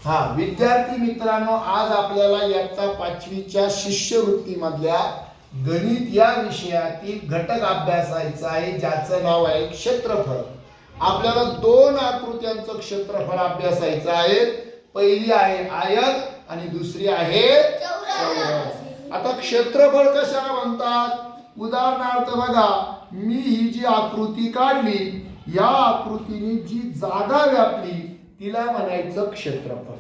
हा विद्यार्थी मित्रांनो, आज आपल्याला इयत्ता 5वीच्या शिष्यवृत्तीमधल्या गणित या विषयातील घटक अभ्यासायचा आहे, ज्याचं नाव आहे क्षेत्रफळ. आपल्याला दोन आकृत्यांचं क्षेत्रफळ अभ्यासायचं आहे. पहिली आहे आयत आणि दुसरी आहे चौरस. आता क्षेत्रफळ कशाला म्हणतात? उदाहरणार्थ बघा, मी ही जी आकृती काढली, या आकृतीने जी जागा व्यापली तिला म्हणायचं क्षेत्रफळ.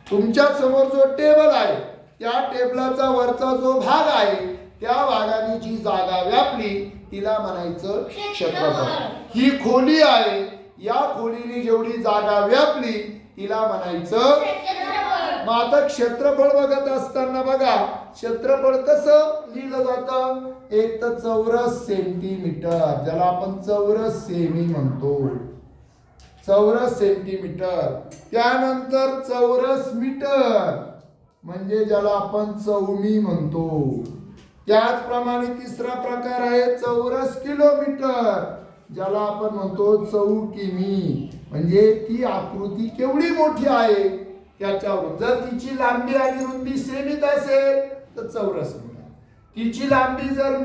तुमच्या समोर जो टेबल आहे, त्या टेबलाचा वरचा जो भाग आहे, त्या भागाने जी जागा व्यापली तिला म्हणायचं क्षेत्रफळ. ही खोली आहे, या खोलीने जेवढी जागा व्यापली तिला म्हणायचं. मग आता क्षेत्रफळ बघत असताना बघा, क्षेत्रफळ कसं लिहिलं जातं? एक तर चौरस सेंटीमीटर, ज्याला आपण चौरस सेमी म्हणतो, चौरस सेंटीमीटर. त्यानंतर चौरस मीटर, म्हणजे ज्याला आपण चौमी म्हणतो. त्याचप्रमाणे तिसरा प्रकार आहे चौरस किलोमीटर, ज्याला आपण म्हणतो चौकिमी. म्हणजे ती आकृती केवढी मोठी आहे त्याच्यावरून. जर तिची लांबी आणि रुंदी सेमीत असेल तर चौरस मीटर, तिची लांबी जर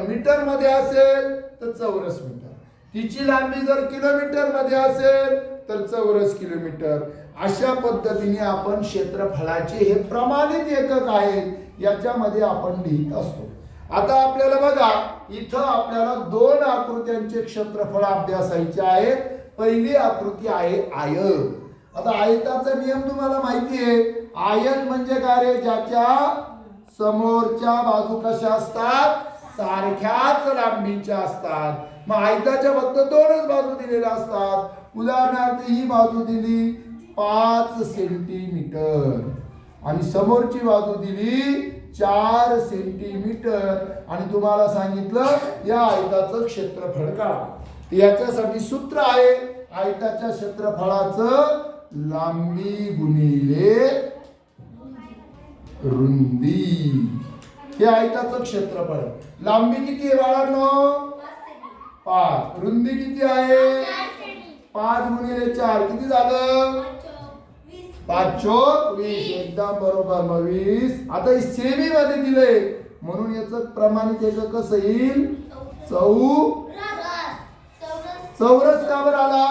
मीटर मध्ये असेल तर चौरस मीटर, तिची लांबी जर किलोमीटर मध्ये असेल तर चौरस किलोमीटर. अशा पद्धतीने आपण क्षेत्रफळाचे हे प्रमाणित एकक आहेत, याच्यामध्ये आपण लिहित असतो. आता आपल्याला बघा, इथं आपल्याला दोन आकृत्यांचे क्षेत्रफळ अभ्यासायचे आहेत. पहिली आकृती आहे आयत. आता आयताचा नियम तुम्हाला माहिती आहे. आयत म्हणजे काय रे? ज्याच्या समोरच्या बाजू कशा असतात? सारख्याच लांबीच्या असतात. मग आयताच्या फक्त दोनच बाजू दिलेल्या असतात. उदाहरणार्थ ही बाजू दिली 5 सेंटीमीटर आणि समोरची बाजू दिली 4 सेंटीमीटर आणि तुम्हाला सांगितलं या आयताचं क्षेत्रफळ काढा. याच्यासाठी सूत्र आहे आयताच्या क्षेत्रफळाचं लांबी गुणिले रुंदी. हे आयताचं क्षेत्रफळ. लांबी किती आहे बाळांनो? 5. रुंदी किती आहे? 5 गुणिले 4 किती झालं? 5 चोक 20. एकदम बरोबर. मग 20. आता सेमी मध्ये दिले म्हणून याचं प्रमाणित एकक कसं येईल? चौरस का बरं आला?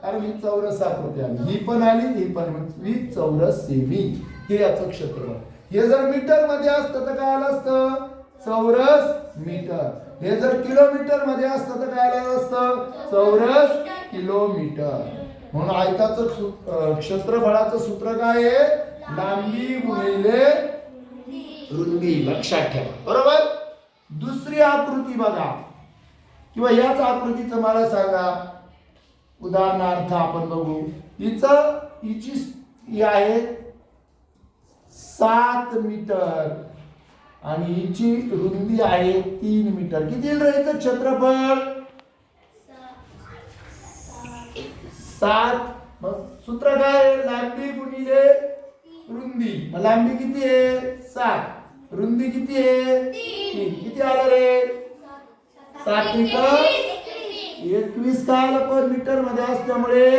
कारण ही चौरस आकृती आली, ही पण आली, ही पण. 20 चौरस सेमी हे याचं क्षेत्रफळ. हे जर मीटर मध्ये असतं तर काय आलं असतं? चौरस मीटर. हे जर किलोमीटर मध्ये असतं तर काय आलं असतं? चौरस किलोमीटर. म्हणून आयताचं क्षेत्रफळाचं सूत्र काय आहे? लांबी गुणिले रुंदी. लक्षात ठेवा. बरोबर. दुसरी आकृती बघा, किंवा याच आकृतीचं मला सांगा. उदाहरणार्थ आपण बघू, हिची आहे 7 मीटर आणि हिची रुंदी आहे 3 मीटर. किती राहायचं क्षेत्रफळ? 7. मग सूत्र काय? लांबी गुणिले रुंदी. मग लांबी किती आहे? 7. रुंदी किती आहे? 3. किती आलं रे? 7 मीटर 21 काय आलं? पण मीटर मध्ये असल्यामुळे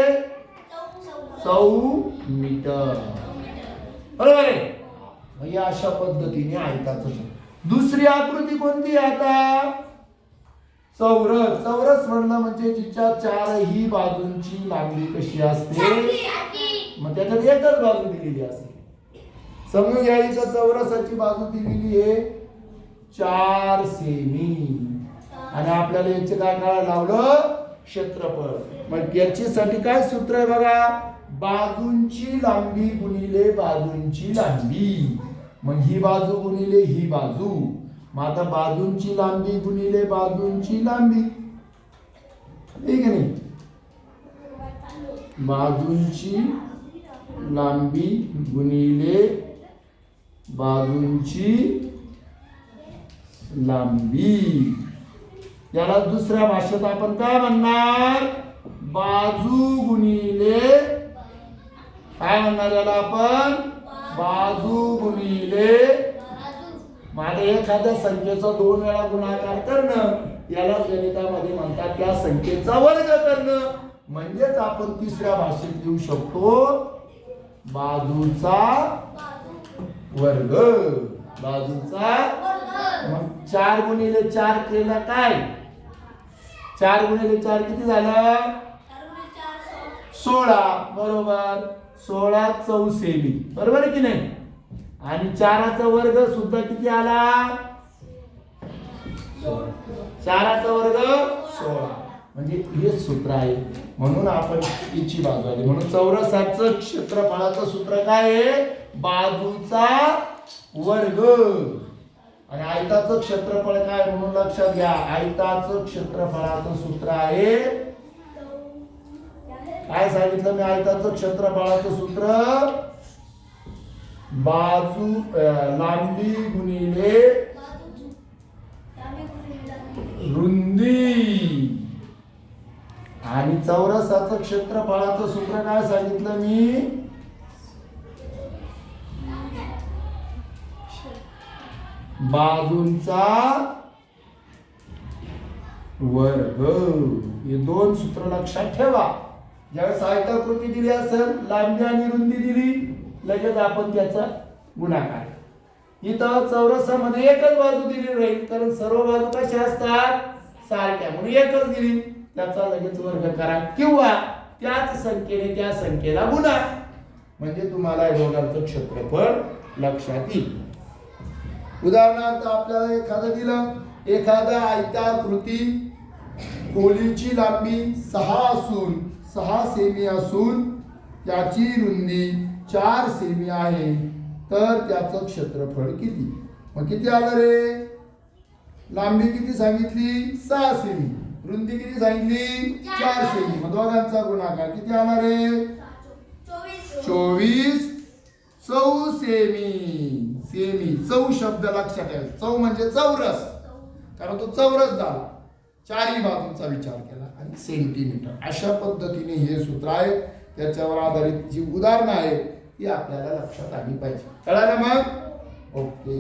100 मीटर. बरोबर आहे. म्हणजे अशा पद्धतीने आयताचं. दुसरी आकृती कोणती आहे आता? चौरस. चौरस म्हणलं म्हणजे जिच्या चारही बाजूंची लांबी कशी असते? मग त्याच्यात एकच बाजू दिलेली असते. समजून घ्या, इथं चौरसाची बाजू दिलेली आहे 4 सेमी आणि आपल्याला याचे काय करायला लावलं? क्षेत्रफळ. मग याच्यासाठी काय सूत्र आहे बघा? बाजूंची लांबी गुणिले बाजूंची लांबी. मग ही बाजू गुणिले ही बाजू. मग आता बाजूंची लांबी गुणिले बाजूंची लांबी, ठीक आहे नाही? बाजूंची लांबी गुणिले बाजूंची लांबी. याला दुसऱ्या भाषेत आपण काय म्हणणार? बाजू गुणिले, काय म्हणणार याला आपण? बाजू गुणिले. माझ्या एखाद्या संख्येचा 2 वेळा गुणाकार करणं याला गणितामध्ये म्हणतात त्या संख्येचा वर्ग करणं. म्हणजेच आपण तिसऱ्या भाषेत लिहू शकतो बाजूचा वर्ग. बाजूचा. मग 4 गुणिले 4 केलं काय? 4 गुणिले 4 किती झालं? 16. बरोबर. 16 चौसेमी. बरोबर आहे की नाही? आणि 4चा वर्ग सुद्धा किती आला? 4चा वर्ग 16. म्हणजे हे सूत्र आहे. म्हणून आपण याची बाजू आली. म्हणून चौरसाचं क्षेत्रफळाचं सूत्र काय आहे? बाजूचा वर्ग. आणि आयताचं क्षेत्रफळ काय म्हणून लक्षात घ्या. आयताचं क्षेत्रफळाचं सूत्र आहे काय सांगितलं मी? आयताचं क्षेत्रफळाचं सूत्र बाजू लांबी गुणिले रुंदी. आणि चौरसाचं क्षेत्रफळाचं सूत्र काय सांगितलं मी? बाजूंचा वर्ग. हे 2 सूत्र लक्षात ठेवा. ज्यावेळेस आयताकृती दिली असेल, लांबी आणि रुंदी दिली, लगेच आपण त्याचा गुणाकार. इथं चौरसामध्ये एकच बाजू दिली राहील, कारण सर्व बाजू कशा असतात? सारख्या. म्हणून एकच दिली, त्याचा लगेच वर्ग करा किंवा त्याच संख्येने त्या संख्येला गुणा. म्हणजे तुम्हाला या दोघांचं क्षेत्रफळ लक्षात येईल. उदाहरणार्थ आपल्याला एखादं दिलं, एखादा आयताकृती खोलीची लांबी 6 सेमी असून त्याची रुंदी 4 सेमी आहे, तर त्याचं क्षेत्रफळ किती? मग किती आलं रे? लांबी किती सांगितली? 6 सेमी. रुंदी किती सांगितली? 4 सेमी. मग दोघांचा गुणाकार किती आला रे? 24 चौसेमी. सेमी. चौ शब्द लक्षात ठेवा. चौ म्हणजे चौरस, कारण तो चौरस झाला. 4ही बाजूंचा विचार केला. आणि सेंटीमीटर. अशा पद्धतीने हे सूत्र आहे. त्याच्यावर आधारित जी उदाहरणं आहेत ती आपल्याला लक्षात आली पाहिजे. कळालं मग? ओके.